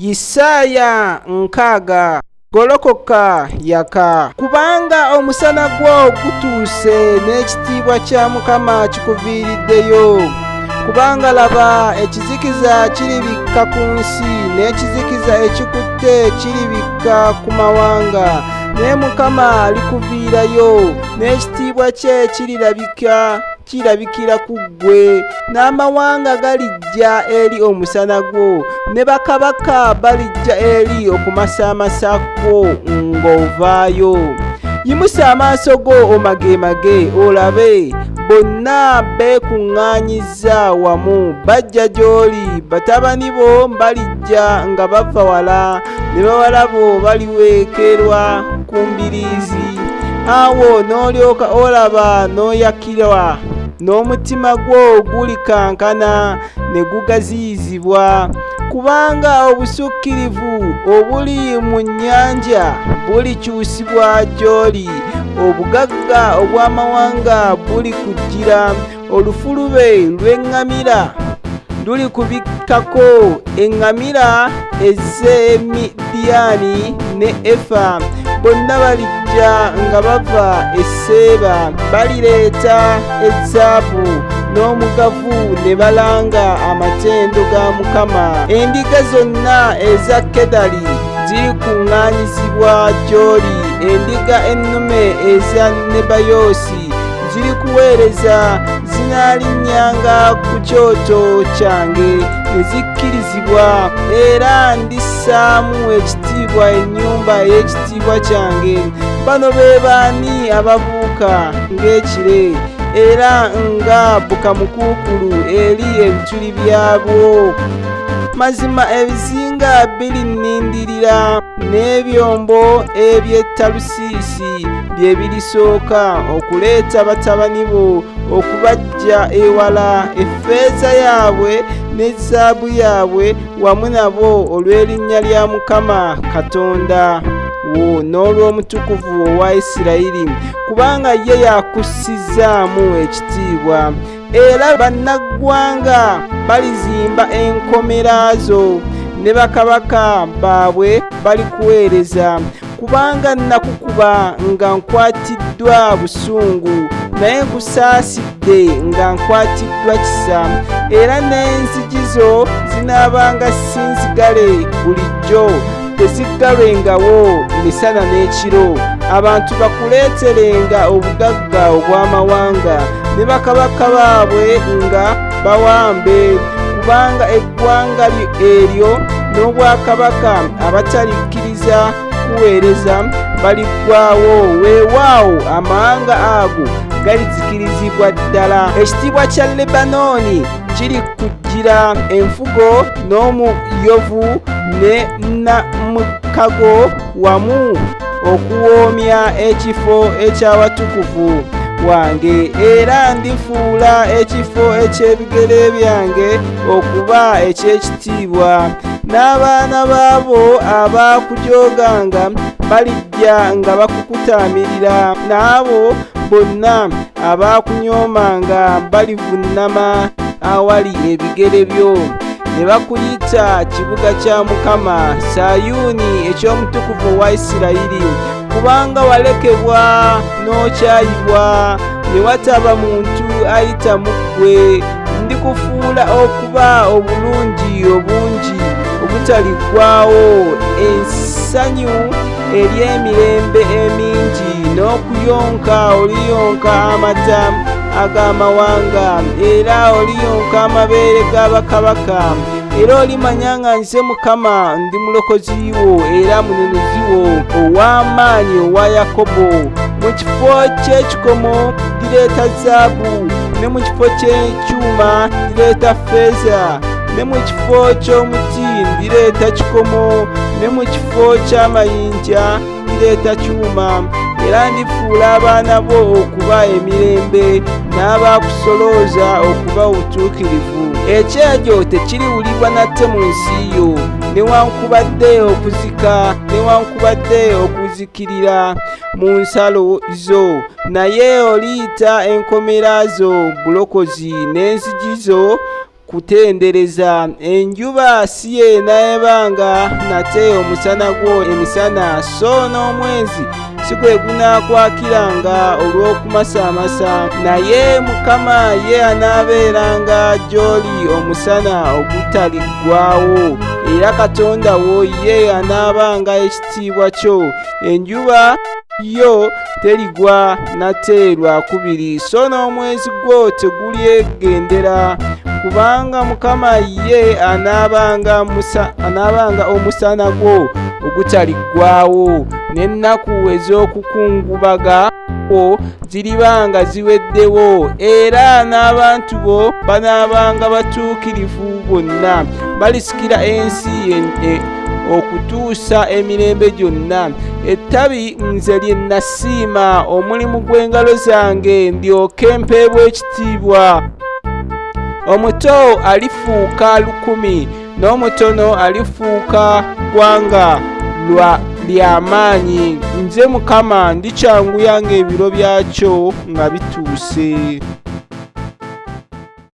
Yesaya 6 golokoka yaka kubanga omusana gwo gutuuse n'ekitiibwa kya Mukama kikuviiriddeyo. Kubanga laba ekizikiza kiribikka ku nsi n'ekizikiza ekikutte kiribikka ku mawanga, naye Mukama alikuviirayo n'ekitiibwa kye kirabikira ku ggwe, n'amawanga galijja eri omusana gwo, ne bakabaka balijja eri okumasaamasa kwo ng'ovaayo. Yimusa amaaso go omagemage olabe, bonna beekuŋŋaanyizza wamu bajja gy'oli, batabani bo balijja nga bava wala, ne bawala bo baliweekerwa ku mbiriizi. Awo n'olyoka olaba n'oyakirwa, n'omutima gwo gulikankana ne gugaziyizibwa, kubanga obusukkirivu obuli mu nnyanja bulikyusibwa gy'oli, obugagga obw'amawanga bulikujjira, olufulube lw'eŋŋamira lulikubikkako, eŋŋamira ez'e Midiyaani ne Efa bonna balijja nga bava e Seeba, balireeta ezaabu n'omugavu ne balanga amatendo ga Mukama. Endiga zonna eza Kedali zirikuŋŋaanyizibwa gy'oli, endiga ennume eza Nebayoosi zirikuweereza, zinaalinnyanga ku kyoto kyange ne zikkirizibwa, era ndissaamu ekitiibwa ennyumba ey'ekitiibwa kyange. Bano be baani ababuuka ng'ekire era nga bukamukuukulu eri ebituli byabwo. Mazima ebizinga birinnindirira, n'ebyombo eby'e Talusiisi bye birisooka okuleeta batabani bo okubajja ewala, effeeza yaabwe ne zaabu yaabwe wamu nabo olw'erinnya lya Mukama Katonda wo n'olw'omutukuvu owa Isirayiri, kubanga ye yakussizaamu ekitiibwa. Era bannaggwanga balizimba enkomera zo, ne bakabaka baabwe balikuweereza, kubanga nakukuba nga nkwatiddwa busungu, naye nkusaasidde nga nkwatiddwa kisa. Era n'enzigi zo zinaabanga sinzigale bulijjo, teziggalwengawo misana n'ekiro. Abantu bakuleeterenga obugagga obw'amawanga, ne bakabaka baabwe nga bawambe, kubanga eggwanga eryo n'obwakabaka abatalikkiriza kuweereza baliggwaawo. Weewaawo amawanga ago galizikirizibwa ddala. Ekitiibwa kya Lebanooni kirikujjira, enfugo n'omuyovu ne namukago wamu okuwoomya ekifo eky'awatukuvu wange, era ndifuula ekifo eky'ebigere byange okuba eky'ekitiibwa. N'abaana baabo abakujooganga balijja nga bakukutaamirira, n'abo bonna abakunyoomanga balivunnama awali ebigere byo, ne bakuyita kibuga kya Mukama, Sayuuni eky'omutukuvu wa Isirayiri. Kubanga walekebwa n'okyayibwa, ne wataba muntu ayita mu ggwe, ndikufuula okuba obulungi obungi obutaliggwaawo, essanyu ery'emirembe emingi, n'okuyonka oliyonka amata ag'amawanga, era oliyonka amabeere g'abakabaka. Era olimanya nga nze Mukama ndi mulokozi wo era mununuzzi wo ow'amaanyi owa Yakobo. Mu kifo ky'ekikomo ndireeta zaabu, ne mu kifo ky'ekyuma ndireeta ffeeza, ne mu kifo ky'omuti ndireeta kikomo, ne mu kifo ky'amayinja ndireeta kyuma. Era ndifuula abaana bo okuba emirembe, n'abakusolooza okuba obutuukirivu. Ekyejo tekiriwulibwa nate mu nsi yo, newankubadde okuzika, newankubadde okuzikirira mu nsalo zo, naye oliyita enkomera zo bulokozi, n'enzigi zo kutendereza. Enjuba si yeena ebanga nate omusana gwo emisana, so n'omwezi si gwe gunaakwakiranga olw'okumasaamasa, naye Mukama ye anaabeeranga gy'oli omusana ogutaliggwaawo, era Katonda wo ye anaabanga ekitiibwa kyo. Enjuba yo terigwa nate lwakubiri, so n'omwezi gwo tegulyegendera, kubanga Mukama ye anaabanga omusana gwo ogutaliggwaawo, n'ennaku ez'okukungubaga kwo ziribanga ziweddewo, era n'abantu bo banaabanga batuukirivu bonna, balisikira ensi okutuusa emirembe gyonna. Ettabi nze lye nasiima, omulimu gw'engalo zange ndyoke mpeebwe ekitiibwa. Omuto alifuuka 1000, n'omutono alifuuka ggwanga ly'amaanyi. Nze Mukama ndikyanguya ng'ebiro byakyo nga bituuse.